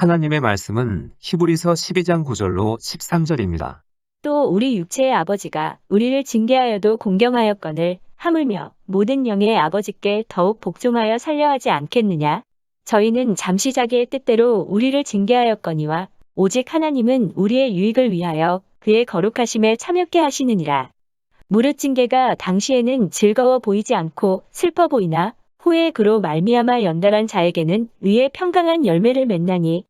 하나님의 말씀은 히브리서 12장 9절로 13절입니다. 또 우리 육체의 아버지가 우리를 징계하여도 공경하였거늘 하물며 모든 영의 아버지께 더욱 복종하여 살려하지 않겠느냐? 저희는 잠시 자기의 뜻대로 우리를 징계하였거니와 오직 하나님은 우리의 유익을 위하여 그의 거룩하심에 참여케 하시느니라. 무릇 징계가 당시에는 즐거워 보이지 않고 슬퍼 보이나 후에 그로 말미암아 연달한 자에게는 위에 평강한 열매를 맺나니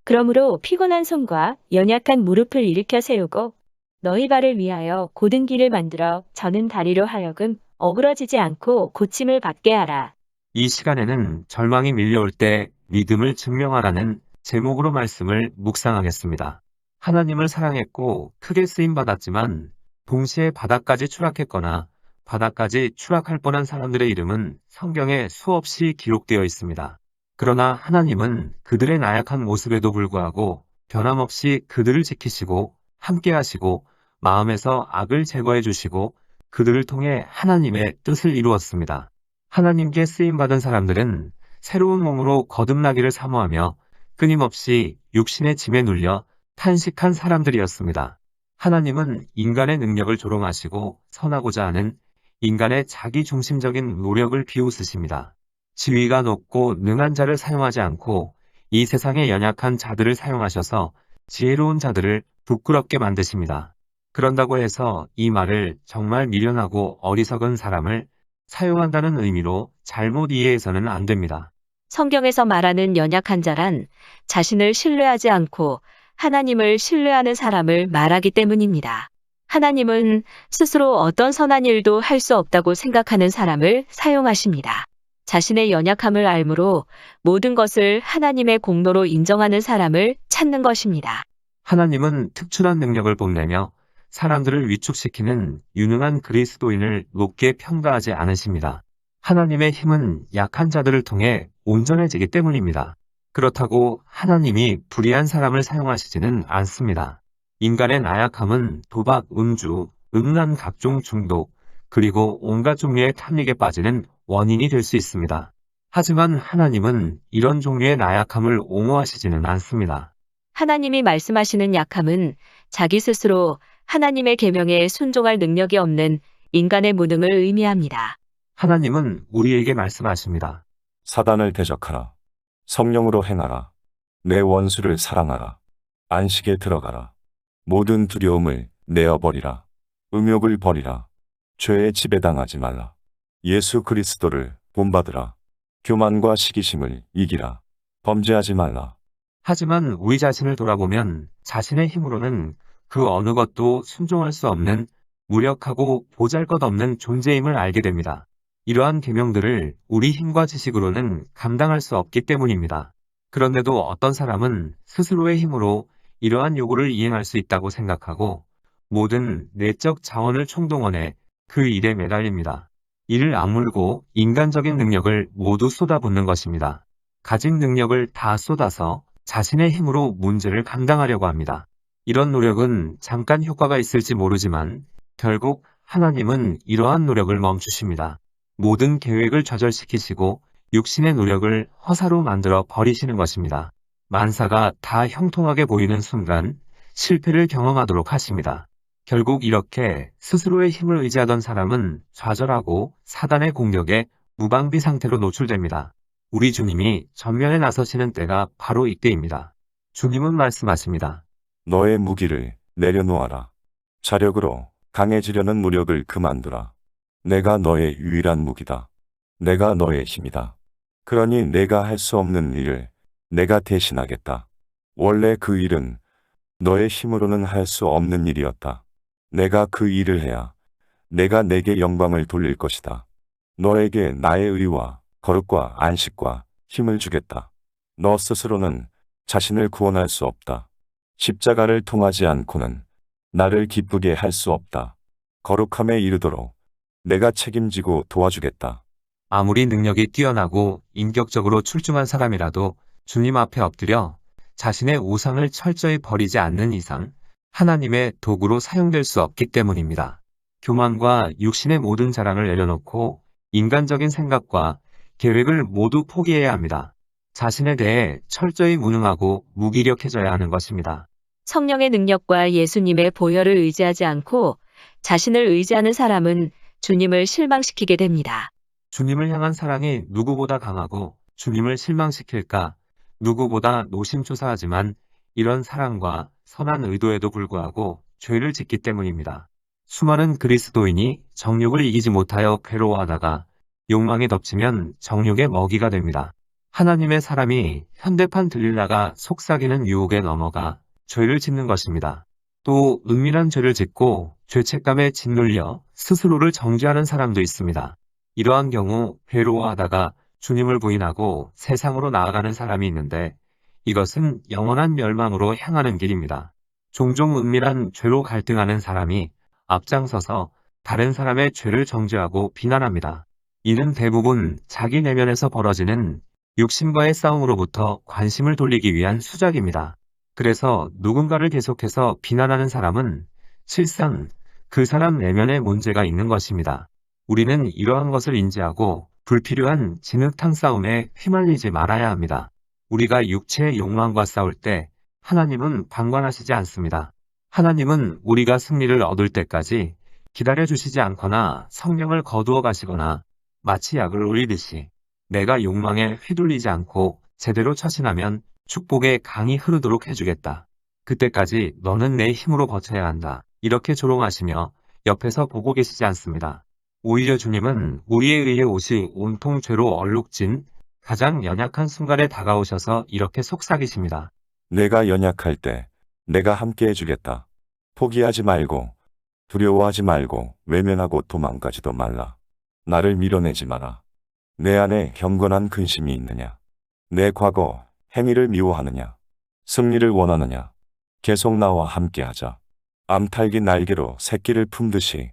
그러므로 피곤한 손과 연약한 무릎을 일으켜 세우고 너희 발을 위하여 곧은 길을 만들어 저는 다리로 하여금 어그러지지 않고 고침을 받게 하라. 이 시간에는 절망이 밀려올 때 믿음을 증명하라는 제목으로 말씀을 묵상하겠습니다. 하나님을 사랑했고 크게 쓰임받았지만 동시에 바닥까지 추락했거나 바닥까지 추락할 뻔한 사람들의 이름은 성경에 수없이 기록되어 있습니다. 그러나 하나님은 그들의 나약한 모습에도 불구하고 변함없이 그들을 지키시고 함께 하시고 마음에서 악을 제거해 주시고 그들을 통해 하나님의 뜻을 이루었습니다. 하나님께 쓰임받은 사람들은 새로운 몸으로 거듭나기를 사모하며 끊임없이 육신의 짐에 눌려 탄식한 사람들이었습니다. 하나님은 인간의 능력을 조롱하시고 선하고자 하는 인간의 자기중심적인 노력을 비웃으십니다. 지위가 높고 능한 자를 사용하지 않고 이 세상의 연약한 자들을 사용하셔서 지혜로운 자들을 부끄럽게 만드십니다. 그런다고 해서 이 말을 정말 미련하고 어리석은 사람을 사용한다는 의미로 잘못 이해해서는 안 됩니다. 성경에서 말하는 연약한 자란 자신을 신뢰하지 않고 하나님을 신뢰하는 사람을 말하기 때문입니다. 하나님은 스스로 어떤 선한 일도 할 수 없다고 생각하는 사람을 사용하십니다. 자신의 연약함을 알므로 모든 것을 하나님의 공로로 인정하는 사람을 찾는 것입니다. 하나님은 특출한 능력을 뽐내며 사람들을 위축시키는 유능한 그리스도인을 높게 평가하지 않으십니다. 하나님의 힘은 약한 자들을 통해 온전해지기 때문입니다. 그렇다고 하나님이 불의한 사람을 사용하시지는 않습니다. 인간의 나약함은 도박, 음주, 음란 각종 중독, 그리고 온갖 종류의 탐닉에 빠지는 원인이 될 수 있습니다. 하지만 하나님은 이런 종류의 나약함을 옹호하시지는 않습니다. 하나님이 말씀하시는 약함은 자기 스스로 하나님의 계명에 순종할 능력이 없는 인간의 무능을 의미합니다. 하나님은 우리에게 말씀하십니다. 사단을 대적하라. 성령으로 행하라. 내 원수를 사랑하라. 안식에 들어가라. 모든 두려움을 내어버리라. 음욕을 버리라. 죄에 지배당하지 말라. 예수 그리스도를 본받으라. 교만과 시기심을 이기라. 범죄하지 말라. 하지만 우리 자신을 돌아보면 자신의 힘으로는 그 어느 것도 순종할 수 없는 무력하고 보잘것없는 존재임을 알게 됩니다. 이러한 계명들을 우리 힘과 지식으로는 감당할 수 없기 때문입니다. 그런데도 어떤 사람은 스스로의 힘으로 이러한 요구를 이행할 수 있다고 생각하고 모든 내적 자원을 총동원해 그 일에 매달립니다. 이를 악물고 인간적인 능력을 모두 쏟아붓는 것입니다. 가진 능력을 다 쏟아서 자신의 힘으로 문제를 감당하려고 합니다. 이런 노력은 잠깐 효과가 있을지 모르지만 결국 하나님은 이러한 노력을 멈추십니다. 모든 계획을 좌절시키시고 육신의 노력을 허사로 만들어 버리시는 것입니다. 만사가 다 형통하게 보이는 순간 실패를 경험하도록 하십니다. 결국 이렇게 스스로의 힘을 의지하던 사람은 좌절하고 사단의 공격에 무방비 상태로 노출됩니다. 우리 주님이 전면에 나서시는 때가 바로 이때입니다. 주님은 말씀하십니다. 너의 무기를 내려놓아라. 자력으로 강해지려는 무력을 그만두라. 내가 너의 유일한 무기다. 내가 너의 힘이다. 그러니 내가 할 수 없는 일을 내가 대신하겠다. 원래 그 일은 너의 힘으로는 할 수 없는 일이었다. 내가 그 일을 해야 내가 내게 영광을 돌릴 것이다. 너에게 나의 의와 거룩과 안식과 힘을 주겠다. 너 스스로는 자신을 구원할 수 없다. 십자가를 통하지 않고는 나를 기쁘게 할 수 없다. 거룩함에 이르도록 내가 책임지고 도와주겠다. 아무리 능력이 뛰어나고 인격적으로 출중한 사람이라도 주님 앞에 엎드려 자신의 우상을 철저히 버리지 않는 이상 하나님의 도구로 사용될 수 없기 때문입니다. 교만과 육신의 모든 자랑을 내려놓고 인간적인 생각과 계획을 모두 포기해야 합니다. 자신에 대해 철저히 무능하고 무기력해져야 하는 것입니다. 성령의 능력과 예수님의 보혈을 의지하지 않고 자신을 의지하는 사람은 주님을 실망시키게 됩니다. 주님을 향한 사랑이 누구보다 강하고 주님을 실망시킬까 누구보다 노심초사하지만 이런 사랑과 선한 의도에도 불구하고 죄를 짓기 때문입니다. 수많은 그리스도인이 정욕을 이기지 못하여 괴로워하다가 욕망에 덮치면 정욕의 먹이가 됩니다. 하나님의 사람이 현대판 들릴라가 속삭이는 유혹에 넘어가 죄를 짓는 것입니다. 또 은밀한 죄를 짓고 죄책감에 짓눌려 스스로를 정죄하는 사람도 있습니다. 이러한 경우 괴로워하다가 주님을 부인하고 세상으로 나아가는 사람이 있는데 이것은 영원한 멸망으로 향하는 길입니다. 종종 은밀한 죄로 갈등하는 사람이 앞장서서 다른 사람의 죄를 정죄하고 비난합니다. 이는 대부분 자기 내면에서 벌어지는 육신과의 싸움으로부터 관심을 돌리기 위한 수작입니다. 그래서 누군가를 계속해서 비난하는 사람은 실상 그 사람 내면에 문제가 있는 것입니다. 우리는 이러한 것을 인지하고 불필요한 진흙탕 싸움에 휘말리지 말아야 합니다. 우리가 육체의 욕망과 싸울 때 하나님은 방관하시지 않습니다. 하나님은 우리가 승리를 얻을 때까지 기다려주시지 않거나 성령을 거두어 가시거나 마치 약을 올리듯이 내가 욕망에 휘둘리지 않고 제대로 처신하면 축복의 강이 흐르도록 해주겠다. 그때까지 너는 내 힘으로 버텨야 한다. 이렇게 조롱하시며 옆에서 보고 계시지 않습니다. 오히려 주님은 우리에 의해 옷이 온통 죄로 얼룩진 가장 연약한 순간에 다가오셔서 이렇게 속삭이십니다. 내가 연약할 때 내가 함께 해주겠다. 포기하지 말고 두려워하지 말고 외면하고 도망가지도 말라. 나를 밀어내지 마라. 내 안에 경건한 근심이 있느냐? 내 과거 행위를 미워하느냐? 승리를 원하느냐? 계속 나와 함께하자. 암탉이 날개로 새끼를 품듯이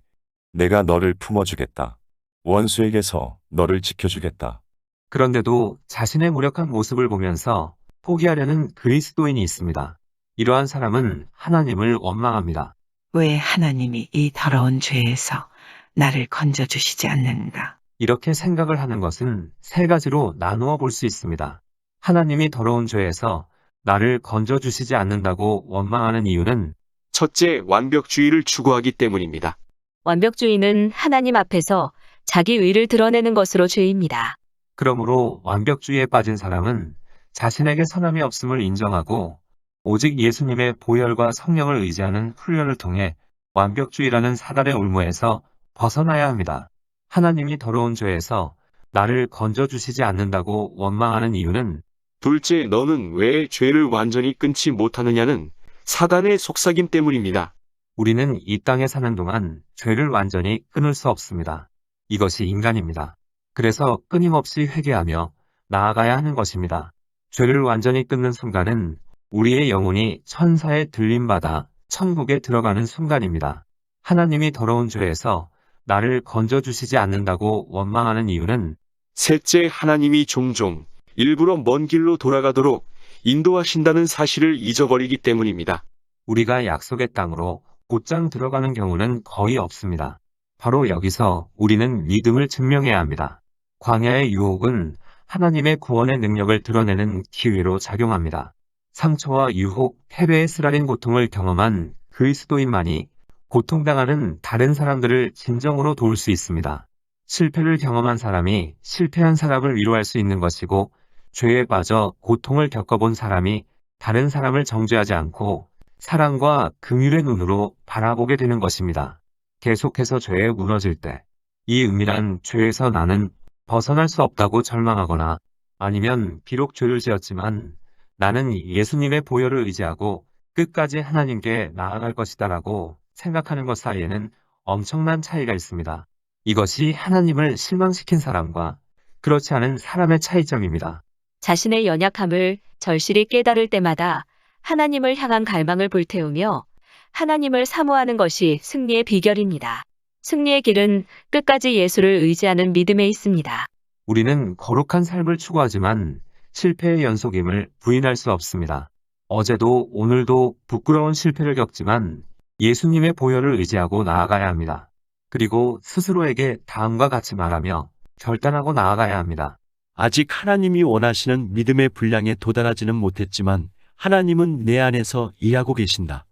내가 너를 품어주겠다. 원수에게서 너를 지켜주겠다. 그런데도 자신의 무력한 모습을 보면서 포기하려는 그리스도인이 있습니다. 이러한 사람은 하나님을 원망합니다. 왜 하나님이 이 더러운 죄에서 나를 건져주시지 않는가? 이렇게 생각을 하는 것은 세 가지로 나누어 볼 수 있습니다. 하나님이 더러운 죄에서 나를 건져주시지 않는다고 원망하는 이유는 첫째, 완벽주의를 추구하기 때문입니다. 완벽주의는 하나님 앞에서 자기 의를 드러내는 것으로 죄입니다. 그러므로 완벽주의에 빠진 사람은 자신에게 선함이 없음을 인정하고 오직 예수님의 보혈과 성령을 의지하는 훈련을 통해 완벽주의라는 사단의 올무에서 벗어나야 합니다. 하나님이 더러운 죄에서 나를 건져주시지 않는다고 원망하는 이유는 둘째, 너는 왜 죄를 완전히 끊지 못하느냐는 사단의 속삭임 때문입니다. 우리는 이 땅에 사는 동안 죄를 완전히 끊을 수 없습니다. 이것이 인간입니다. 그래서 끊임없이 회개하며 나아가야 하는 것입니다. 죄를 완전히 끊는 순간은 우리의 영혼이 천사의 들림받아 천국에 들어가는 순간입니다. 하나님이 더러운 죄에서 나를 건져주시지 않는다고 원망하는 이유는 셋째, 하나님이 종종 일부러 먼 길로 돌아가도록 인도하신다는 사실을 잊어버리기 때문입니다. 우리가 약속의 땅으로 곧장 들어가는 경우는 거의 없습니다. 바로 여기서 우리는 믿음을 증명해야 합니다. 광야의 유혹은 하나님의 구원의 능력을 드러내는 기회로 작용합니다. 상처와 유혹, 패배에 쓰라린 고통을 경험한 그리스도인만이 고통당하는 다른 사람들을 진정으로 도울 수 있습니다. 실패를 경험한 사람이 실패한 사람을 위로할 수 있는 것이고 죄에 빠져 고통을 겪어본 사람이 다른 사람을 정죄하지 않고 사랑과 긍휼의 눈으로 바라보게 되는 것입니다. 계속해서 죄에 무너질 때 이 은밀한 죄에서 나는 벗어날 수 없다고 절망하거나 아니면 비록 죄를 지었지만 나는 예수님의 보혈을 의지하고 끝까지 하나님께 나아갈 것이다라고 생각하는 것 사이에는 엄청난 차이가 있습니다. 이것이 하나님을 실망시킨 사람과 그렇지 않은 사람의 차이점입니다. 자신의 연약함을 절실히 깨달을 때마다 하나님을 향한 갈망을 불태우며 하나님을 사모하는 것이 승리의 비결입니다. 승리의 길은 끝까지 예수를 의지하는 믿음에 있습니다. 우리는 거룩한 삶을 추구하지만 실패의 연속임을 부인할 수 없습니다. 어제도 오늘도 부끄러운 실패를 겪지만 예수님의 보혈을 의지하고 나아가야 합니다. 그리고 스스로에게 다음과 같이 말하며 결단하고 나아가야 합니다. 아직 하나님이 원하시는 믿음의 분량에 도달하지는 못했지만 하나님은 내 안에서 일하고 계신다.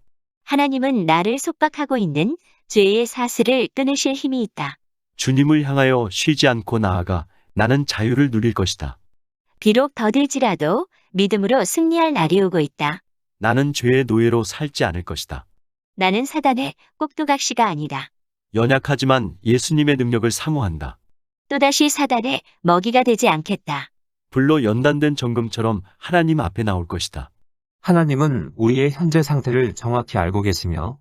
하나님은 나를 속박하고 있는 죄의 사슬을 끊으실 힘이 있다. 주님을 향하여 쉬지 않고 나아가 나는 자유를 누릴 것이다. 비록 더딜지라도 믿음으로 승리할 날이 오고 있다. 나는 죄의 노예로 살지 않을 것이다. 나는 사단의 꼭두각시가 아니다. 연약하지만 예수님의 능력을 사모한다. 또다시 사단의 먹이가 되지 않겠다. 불로 연단된 정금처럼 하나님 앞에 나올 것이다. 하나님은 우리의 현재 상태를 정확히 알고 계시며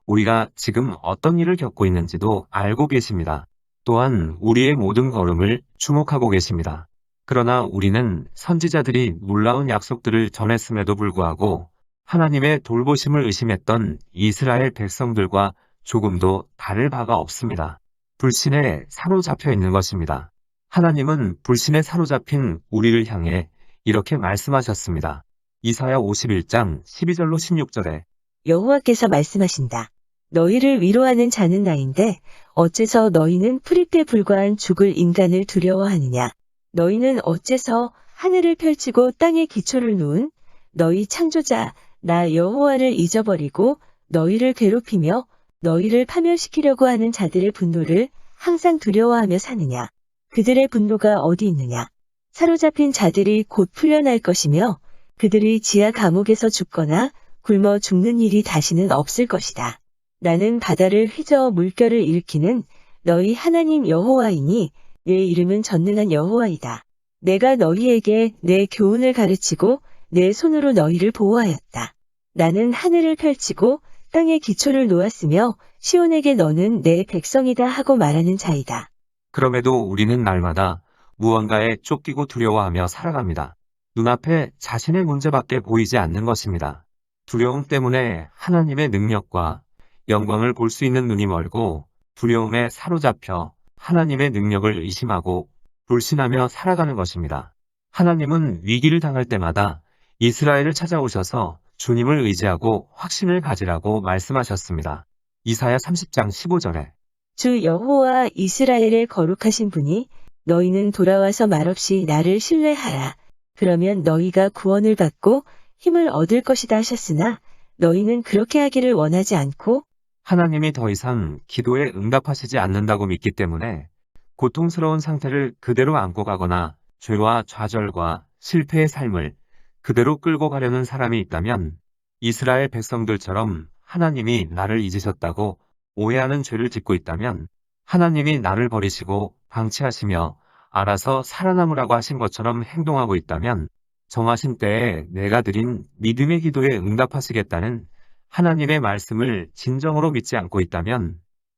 우리가 지금 어떤 일을 겪고 있는지도 알고 계십니다. 또한 우리의 모든 걸음을 주목하고 계십니다. 그러나 우리는 선지자들이 놀라운 약속들을 전했음에도 불구하고 하나님의 돌보심을 의심했던 이스라엘 백성들과 조금도 다를 바가 없습니다. 불신에 사로잡혀 있는 것입니다. 하나님은 불신에 사로잡힌 우리를 향해 이렇게 말씀하셨습니다. 이사야 51장 12절로 16절에 여호와께서 말씀하신다. 너희를 위로하는 자는 나인데 어째서 너희는 풀잎에 불과한 죽을 인간을 두려워하느냐. 너희는 어째서 하늘을 펼치고 땅에 기초를 놓은 너희 창조자 나 여호와를 잊어버리고 너희를 괴롭히며 너희를 파멸시키려고 하는 자들의 분노를 항상 두려워하며 사느냐. 그들의 분노가 어디 있느냐. 사로잡힌 자들이 곧 풀려날 것이며 그들이 지하 감옥에서 죽거나 굶어 죽는 일이 다시는 없을 것이다. 나는 바다를 휘저어 물결을 일으키는 너희 하나님 여호와이니 내 이름은 전능한 여호와이다. 내가 너희에게 내 교훈을 가르치고 내 손으로 너희를 보호하였다. 나는 하늘을 펼치고 땅에 기초를 놓았으며 시온에게 너는 내 백성이다 하고 말하는 자이다. 그럼에도 우리는 날마다 무언가에 쫓기고 두려워하며 살아갑니다. 눈앞에 자신의 문제밖에 보이지 않는 것입니다. 두려움 때문에 하나님의 능력과 영광을 볼 수 있는 눈이 멀고 두려움에 사로잡혀 하나님의 능력을 의심하고 불신하며 살아가는 것입니다. 하나님은 위기를 당할 때마다 이스라엘을 찾아오셔서 주님을 의지하고 확신을 가지라고 말씀하셨습니다. 이사야 30장 15절에 주 여호와 이스라엘의 거룩하신 분이 너희는 돌아와서 말없이 나를 신뢰하라. 그러면 너희가 구원을 받고 힘을 얻을 것이다 하셨으나 너희는 그렇게 하기를 원하지 않고 하나님이 더 이상 기도에 응답하시지 않는다고 믿기 때문에 고통스러운 상태를 그대로 안고 가거나 죄와 좌절과 실패의 삶을 그대로 끌고 가려는 사람이 있다면 이스라엘 백성들처럼 하나님이 나를 잊으셨다고 오해하는 죄를 짓고 있다면 하나님이 나를 버리시고 방치하시며 알아서 살아남으라고 하신 것처럼 행동하고 있다면 정하신 때에 내가 드린 믿음의 기도에 응답하시겠다는 하나님의 말씀을 진정으로 믿지 않고 있다면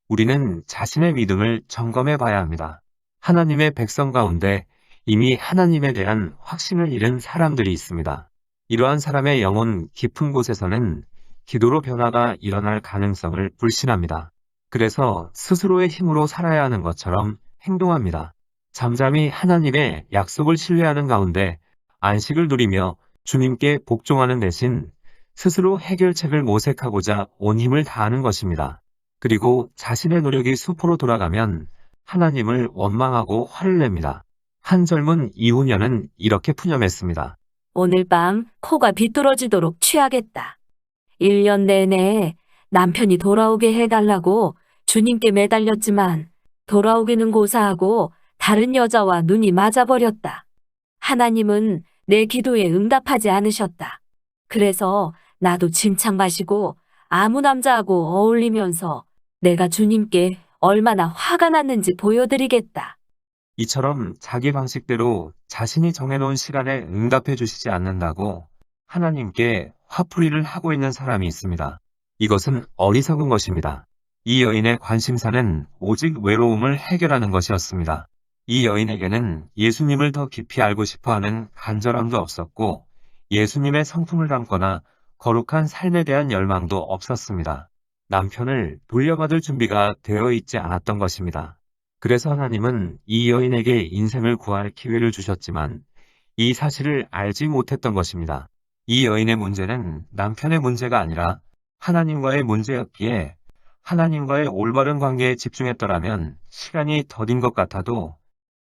우리는 자신의 믿음을 점검해 봐야 합니다. 하나님의 백성 가운데 이미 하나님에 대한 확신을 잃은 사람들이 있습니다. 이러한 사람의 영혼 깊은 곳에서는 기도로 변화가 일어날 가능성을 불신합니다. 그래서 스스로의 힘으로 살아야 하는 것처럼 행동합니다. 잠잠히 하나님의 약속을 신뢰하는 가운데 안식을 누리며 주님께 복종하는 대신 스스로 해결책을 모색하고자 온 힘을 다하는 것입니다. 그리고 자신의 노력이 수포로 돌아가면 하나님을 원망하고 화를 냅니다. 한 젊은 이혼녀는 이렇게 푸념했습니다. 오늘 밤 코가 비뚤어지도록 취하겠다. 1년 내내 남편이 돌아오게 해달라고 주님께 매달렸지만 돌아오기는 고사하고 다른 여자와 눈이 맞아버렸다. 하나님은 내 기도에 응답하지 않으셨다. 그래서 나도 침착 마시고 아무 남자하고 어울리면서 내가 주님께 얼마나 화가 났는지 보여드리겠다. 이처럼 자기 방식대로 자신이 정해놓은 시간에 응답해 주시지 않는다고 하나님께 화풀이를 하고 있는 사람이 있습니다. 이것은 어리석은 것입니다. 이 여인의 관심사는 오직 외로움을 해결하는 것이었습니다. 이 여인에게는 예수님을 더 깊이 알고 싶어하는 간절함도 없었고 예수님의 성품을 담거나 거룩한 삶에 대한 열망도 없었습니다. 남편을 돌려받을 준비가 되어 있지 않았던 것입니다. 그래서 하나님은 이 여인에게 인생을 구할 기회를 주셨지만 이 사실을 알지 못했던 것입니다. 이 여인의 문제는 남편의 문제가 아니라 하나님과의 문제였기에 하나님과의 올바른 관계에 집중했더라면 시간이 더딘 것 같아도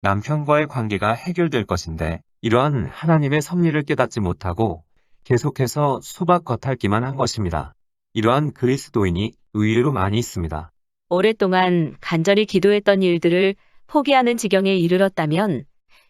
남편과의 관계가 해결될 것인데 이러한 하나님의 섭리를 깨닫지 못하고 계속해서 수박 겉핥기만 한 것입니다. 이러한 그리스도인이 의외로 많이 있습니다. 오랫동안 간절히 기도했던 일들을 포기하는 지경에 이르렀다면,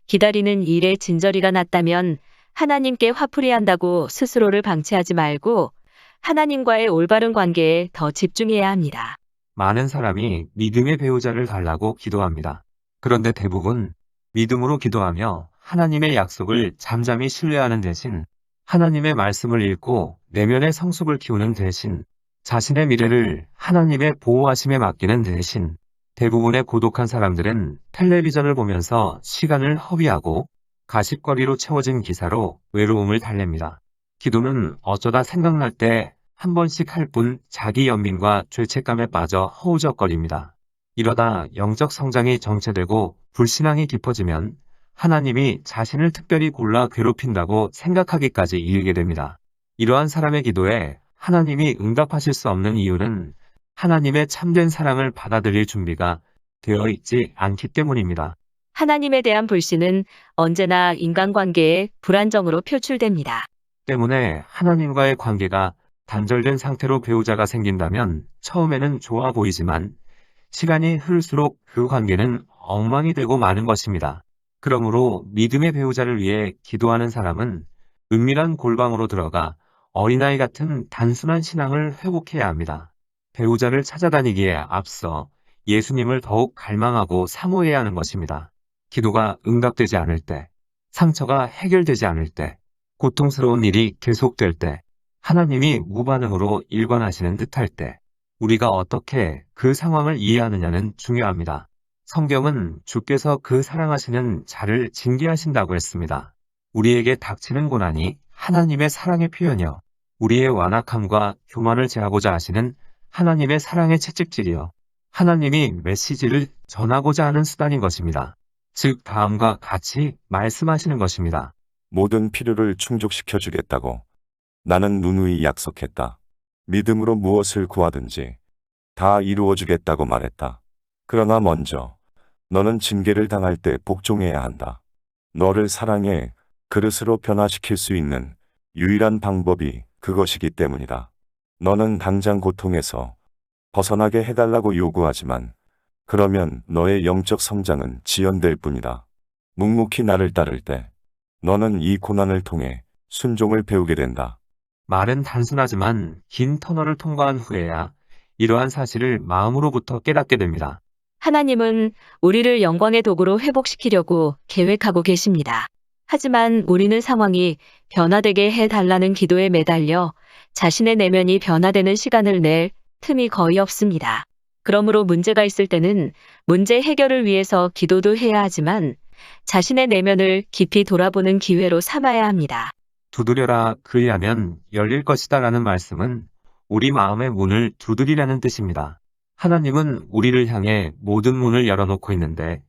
기다리는 일에 진저리가 났다면 하나님께 화풀이한다고 스스로를 방치하지 말고 하나님과의 올바른 관계에 더 집중해야 합니다. 많은 사람이 믿음의 배우자를 달라고 기도합니다. 그런데 대부분 믿음으로 기도하며 하나님의 약속을 잠잠히 신뢰하는 대신 하나님의 말씀을 읽고 내면의 성숙을 키우는 대신 자신의 미래를 하나님의 보호하심에 맡기는 대신 대부분의 고독한 사람들은 텔레비전을 보면서 시간을 허비하고 가십거리로 채워진 기사로 외로움을 달랩니다. 기도는 어쩌다 생각날 때 한 번씩 할 뿐 자기 연민과 죄책감에 빠져 허우적거립니다. 이러다 영적 성장이 정체되고 불신앙이 깊어지면 하나님이 자신을 특별히 골라 괴롭힌다고 생각하기까지 이르게 됩니다. 이러한 사람의 기도에 하나님이 응답하실 수 없는 이유는 하나님의 참된 사랑을 받아들일 준비가 되어 있지 않기 때문입니다. 하나님에 대한 불신은 언제나 인간관계의 불안정으로 표출됩니다. 때문에 하나님과의 관계가 단절된 상태로 배우자가 생긴다면 처음에는 좋아 보이지만 시간이 흐를수록 그 관계는 엉망이 되고 마는 것입니다. 그러므로 믿음의 배우자를 위해 기도하는 사람은 은밀한 골방으로 들어가 어린아이 같은 단순한 신앙을 회복해야 합니다. 배우자를 찾아다니기에 앞서 예수님을 더욱 갈망하고 사모해야 하는 것입니다. 기도가 응답되지 않을 때, 상처가 해결되지 않을 때, 고통스러운 일이 계속될 때, 하나님이 무반응으로 일관하시는 듯할 때, 우리가 어떻게 그 상황을 이해하느냐는 중요합니다. 성경은 주께서 그 사랑하시는 자를 징계하신다고 했습니다. 우리에게 닥치는 고난이 하나님의 사랑의 표현이요. 우리의 완악함과 교만을 제하고자 하시는 하나님의 사랑의 채찍질이요. 하나님이 메시지를 전하고자 하는 수단인 것입니다. 즉 다음과 같이 말씀하시는 것입니다. 모든 필요를 충족시켜 주겠다고 나는 누누이 약속했다. 믿음으로 무엇을 구하든지 다 이루어 주겠다고 말했다. 그러나 먼저 너는 징계를 당할 때 복종해야 한다. 너를 사랑의 그릇으로 변화시킬 수 있는 유일한 방법이 그것이기 때문이다. 너는 당장 고통에서 벗어나게 해달라고 요구하지만 그러면 너의 영적 성장은 지연될 뿐이다. 묵묵히 나를 따를 때 너는 이 고난을 통해 순종을 배우게 된다. 말은 단순하지만 긴 터널을 통과한 후에야 이러한 사실을 마음으로부터 깨닫게 됩니다. 하나님은 우리를 영광의 도구로 회복시키려고 계획하고 계십니다. 하지만 우리는 상황이 변화되게 해달라는 기도에 매달려 자신의 내면이 변화되는 시간을 낼 틈이 거의 없습니다. 그러므로 문제가 있을 때는 문제 해결을 위해서 기도도 해야 하지만 자신의 내면을 깊이 돌아보는 기회로 삼아야 합니다. 두드려라 그리하면 열릴 것이다 라는 말씀은 우리 마음의 문을 두드리라는 뜻입니다. 하나님은 우리를 향해 모든 문을 열어놓고 있는데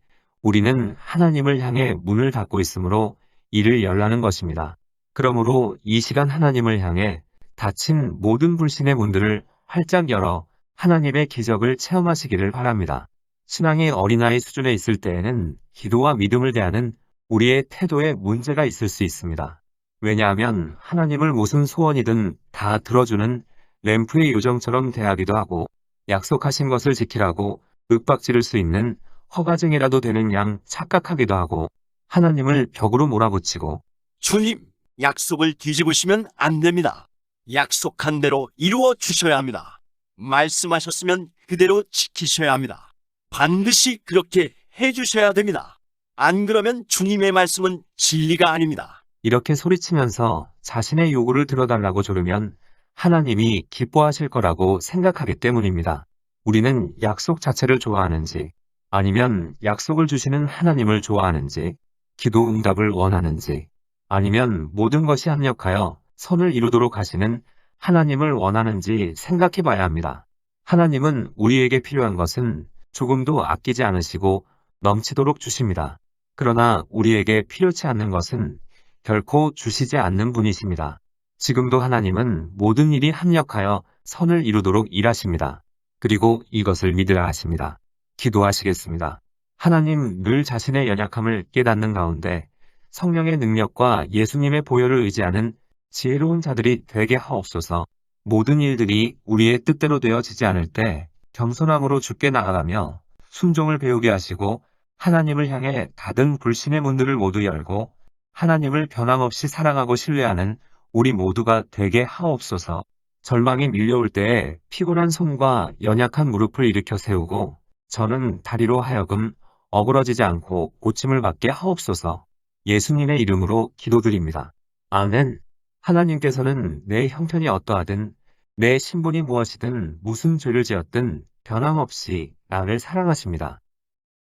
우리는 하나님을 향해 문을 닫고 있으므로 이를 열라는 것입니다. 그러므로 이 시간 하나님을 향해 닫힌 모든 불신의 문들을 활짝 열어 하나님의 기적을 체험하시기를 바랍니다. 신앙이 어린아이 수준에 있을 때에는 기도와 믿음을 대하는 우리의 태도에 문제가 있을 수 있습니다. 왜냐하면 하나님을 무슨 소원이든 다 들어주는 램프의 요정처럼 대하기도 하고 약속하신 것을 지키라고 윽박지를 수 있는 허가증이라도 되는 양 착각하기도 하고 하나님을 벽으로 몰아붙이고 주님, 약속을 뒤집으시면 안 됩니다. 약속한 대로 이루어 주셔야 합니다. 말씀하셨으면 그대로 지키셔야 합니다. 반드시 그렇게 해주셔야 됩니다. 안 그러면 주님의 말씀은 진리가 아닙니다. 이렇게 소리치면서 자신의 요구를 들어달라고 조르면 하나님이 기뻐하실 거라고 생각하기 때문입니다. 우리는 약속 자체를 좋아하는지 아니면 약속을 주시는 하나님을 좋아하는지 기도 응답을 원하는지 아니면 모든 것이 합력하여 선을 이루도록 하시는 하나님을 원하는지 생각해 봐야 합니다. 하나님은 우리에게 필요한 것은 조금도 아끼지 않으시고 넘치도록 주십니다. 그러나 우리에게 필요치 않는 것은 결코 주시지 않는 분이십니다. 지금도 하나님은 모든 일이 합력하여 선을 이루도록 일하십니다. 그리고 이것을 믿으라 하십니다. 기도하시겠습니다. 하나님 늘 자신의 연약함을 깨닫는 가운데 성령의 능력과 예수님의 보혈을 의지하는 지혜로운 자들이 되게 하옵소서. 모든 일들이 우리의 뜻대로 되어지지 않을 때 겸손함으로 주께 나아가며 순종을 배우게 하시고 하나님을 향해 닫은 불신의 문들을 모두 열고 하나님을 변함없이 사랑하고 신뢰하는 우리 모두가 되게 하옵소서. 절망이 밀려올 때에 피곤한 손과 연약한 무릎을 일으켜 세우고 저는 다리로 하여금 어그러지지 않고 고침을 받게 하옵소서. 예수님의 이름으로 기도드립니다. 아멘. 하나님께서는 내 형편이 어떠하든 내 신분이 무엇이든 무슨 죄를 지었든 변함없이 나를 사랑하십니다.